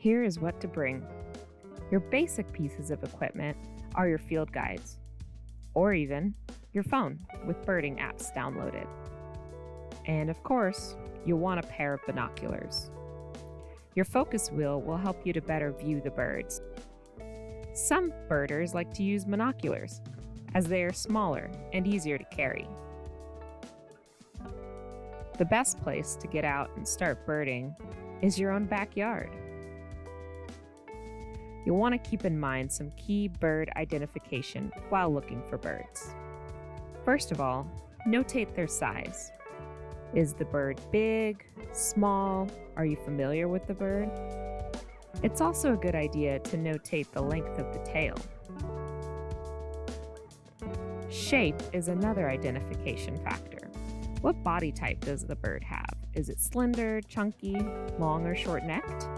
Here is what to bring. Your basic pieces of equipment are your field guides, or even your phone with birding apps downloaded. And of course, you'll want a pair of binoculars. Your focus wheel will help you to better view the birds. Some birders like to use monoculars, as they are smaller and easier to carry. The best place to get out and start birding is your own backyard. You'll want to keep in mind some key bird identification while looking for birds. First of all, notate their size. Is the bird big, small? Are you familiar with the bird? It's also a good idea to notate the length of the tail. Shape is another identification factor. What body type does the bird have? Is it slender, chunky, long or short-necked?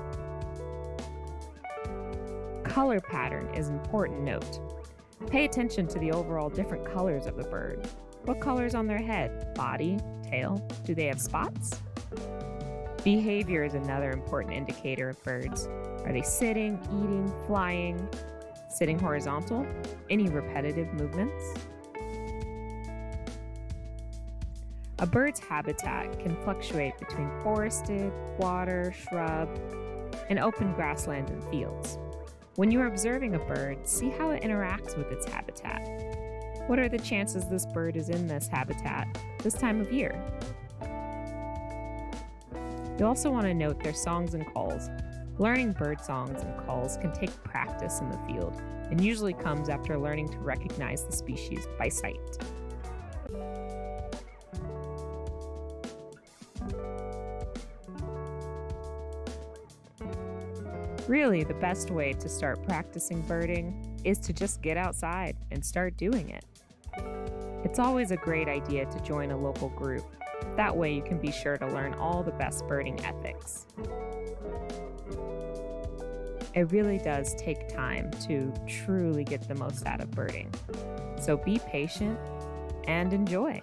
Color pattern is an important note. Pay attention to the overall different colors of the bird. What colors on their head, body, tail? Do they have spots? Behavior is another important indicator of birds. Are they sitting, eating, flying, sitting horizontal? Any repetitive movements? A bird's habitat can fluctuate between forested, water, shrub, and open grassland and fields. When you are observing a bird, see how it interacts with its habitat. What are the chances this bird is in this habitat this time of year? You also want to note their songs and calls. Learning bird songs and calls can take practice in the field and usually comes after learning to recognize the species by sight. Really, the best way to start practicing birding is to just get outside and start doing it. It's always a great idea to join a local group. That way you can be sure to learn all the best birding ethics. It really does take time to truly get the most out of birding. So be patient and enjoy.